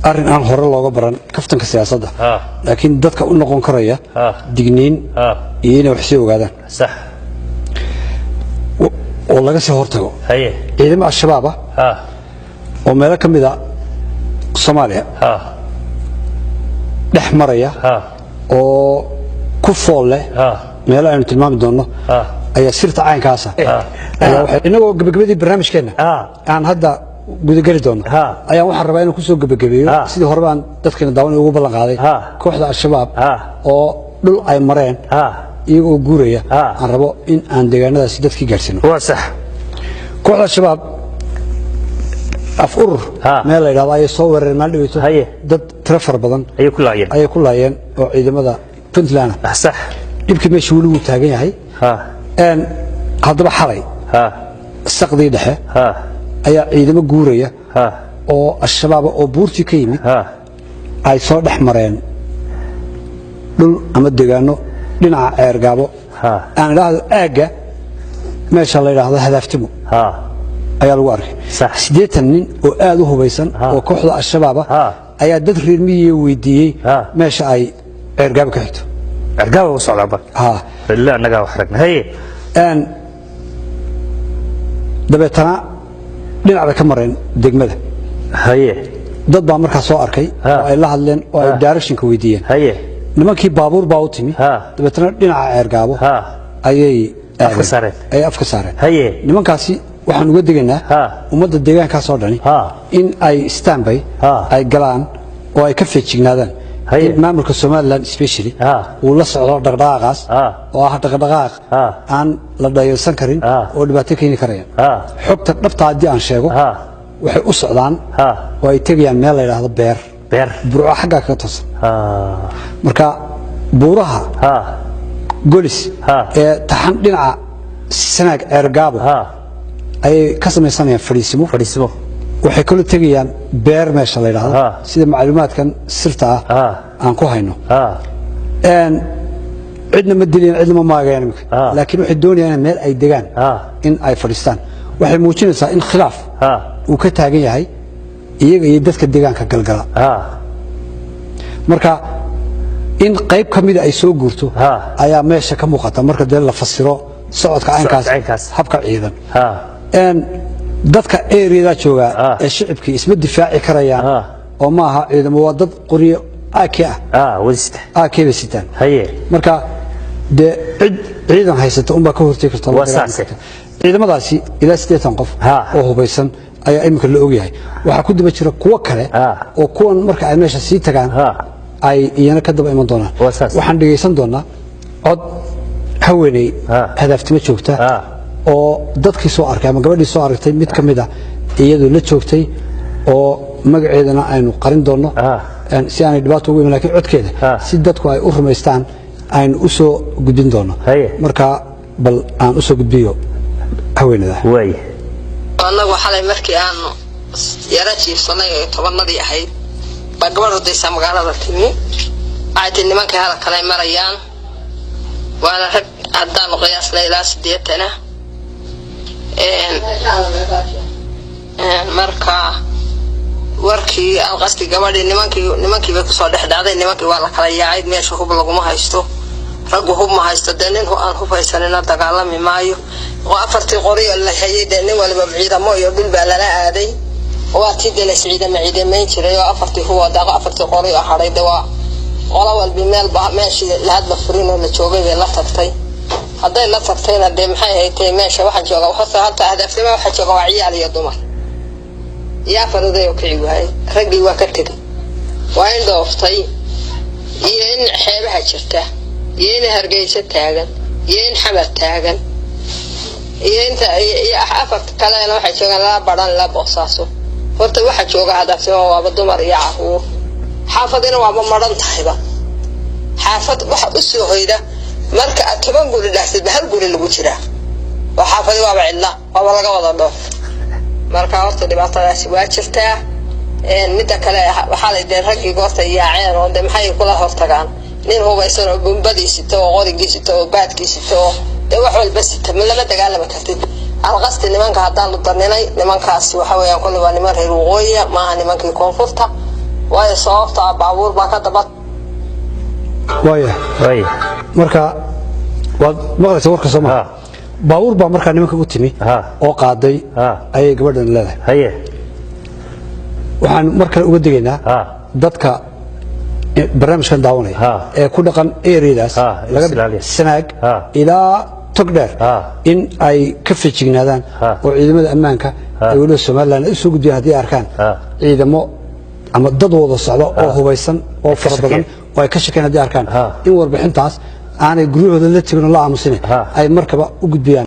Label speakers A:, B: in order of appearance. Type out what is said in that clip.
A: arrin aan hore looga baran kaftanka siyaasadda laakiin dadka u noqon karaya digniin iyo inay wax soo ogaadaan
B: sax
A: oo laga soo hortago ciidamada al-shabaab oo meel ka mid ah Soomaaliya dhex maraya oo ku fool leh meel aynu tilmaami doono ayaa sirta caynkaas inagoo gabagabadii barnaamijkeena aan hadda gudagali doono ayaa waxaan rabaa inaan ku soo gabagabeeyo sidii hore baan dadkeena daawan ugu ballan qaaday kooxda al-shabaab oo dhul ay mareen iyagoo guuraya aan rabo in aan deegaanadaasi dadkii gaarsiino
B: waa sax
A: kooxda al-shabaab afur meel la yiraahdo ay soo weerareen maal dhaweyto dad tiro far badan ay ku laayeen oo ciidamada Puntland
B: sax
A: dibkii meeshii wali uu taagan yahay haddaba xalay saqdii dhexe ayaa ciidamo guuraya oo al-shabaab oo buurtii ka yimid ay soo dhex mareen dhul ama deegaano dhinaca ceergaabo aan ilaahdo aaga meesha la yiraahdo hadaaftimo ayaa lagu arkay 80 nin oo aad u hubaysan oo kooxda al-shabaab ayaa dad reer miyiga weydiiyay meesha ay ceergaabo ka xigto
B: ceergaabo u socdaaba ilaa anaga wax ragnay
A: dabeetana dhinaca ka mareen degmada dad baa markaa soo arkay oo ay la hadleen oo ay directionka weydiiyeen nimankii baabuur baa u timi dabeetana dhinaca ceergaabo ayay afka saareen nimankaasi waxaan uga digaynaa ummadda deegaanka soo dhani in ay standby ay galaan oo ay ka feejignaadaan maamulka Soomaaliland especially uu la socdo dhaqdhaqaaqaas oo ah dhaqdhaqaaq aan la dhayalsan karin oo dhibaato keeni karaya xogta dhabta haddii aan sheego waxay u socdaan oo ay tegayaan meel la yiraahdo beer burco xagga ka toosan marka buuraha golis ee taxan dhinaca sanaag ceergaabo ay ka samaysanayaan fariisimo waxay kala tegayaan beer meesha la yiraahdo sida macluumaadkan sirta aan ku hayno cidna ma dilin cidna ma maagayaan laakiin waxay doonayaan meel ay degaan in ay fadhiistaan waxay muujinaysaa in khilaaf uu ka taagan yahay iyaga iyo dadka deegaanka galgala marka in qayb kamid ay soo guurto ayaa meesha ka muuqata marka dee la fasiro socodka caynkaas habka ciidan dadka area jooga ee shicibkii isma difaaci karayaan oo ma aha ciidamo waa dad qoriyo wadista sitaan marka de ciidan haysata umba ka hortay karta ciidamadaasi ilaa 80 qof oo hubaysan ayaa imika la og yahay waxa ku daba jira kuwa kale oo kuwan marka ay meesha sii tagaan ay iyana ka daba iman doonaan waxaan dhageysan doonaa cod haweeney hadaftimo joogta oo dadkii soo arkay ama gabadhii soo aragtay mid kamid ah iyadoo la joogtay oo magaceedana aynu qarin doono si aan dhibaato ugu iman laakiin codkeeda si dadku ay u rumaystaan aynu u soo gudbin doono marka bal aan u soo gudbiyo haweenada
C: anagu xalay markii aan yara jiifsanay tobanadii ahayd baa gabadhu daysa magaalada timi ay nimanka hala kale marayaan waana rag haddaan qiyaasnay ilaa 80 marka warkii aan qasti gabadhii nimankii bay ku soo dhexdhacday nimankii waa la kala yaacay meesha hub laguma haysto raggu hub ma haysto nin aan hubeysanina dagaalami maayo oo afartii qoriyo la hayay nin walba ciidamo iyo dhul baa lala aaday oo tidina ciidamayn jiray oo afartii huwa daaqo afartii qoriyo haray dawaa qola walba meel baa meeshii la hadba furin oo la joogay la tagtay hadday la tagtayna de maxay haytay meesha waxaan joogaa waxa halka hadaftimo waxa jooga waa ciyaal iyo dumar yaa faraday oo kii waay ragii waa ka tagay waa in dooftay iyo in xeebaha jirta iyo in hargeysa taagan iyo in xamar taagan iyo inta iyo afar kale waxa jooga la baran la boosaaso horta waxa jooga hadaftimo waa dumar iyo caruur xaafadina waa maran tahayba xaafad waxa u soo hoyda marka toban guri dhaxsid hal guri lagu jira waxa xaafadi waa cidla waa laga wada dhoof marka horta dhibaatadaasi waa jirtaa mid kale waxa la yidhi ragii goorta yaaceen oo maxay kula hortagaan nin hubaysan oo bumbadiisa oo qorigiisa oo baadkiisa oo wax walba sita lama dagaalama kartid alqasti nimanka hadaan lu darnay nimankaas waxa weeyaan kulli waa niman reer waqooyi ma aha nimankii koonfurta واي صوفت بابور باكا دبط
A: واي marka wad maqlaysaa warka Soomaaliya baabuur baa markaa nimanka u timi oo qaaday ay gabadhan leedahay waxaan markaa uga digaynaa dadka barnaamijkan daawanaya ee ku dhaqan areadaas laga sanaag ilaa togdheer in ay ka feejignaadaan oo ciidamada ammaanka ay wada Soomaaliland ay soo gudbiyaan hadii arkaan ciidamo ama dad wada socdo oo hubaysan oo farabadan oo ay ka shaqeeyaan hadii arkaan in warbixintaas aanay guryahooda la tigno la aamusine ay markaba u gudbiyaan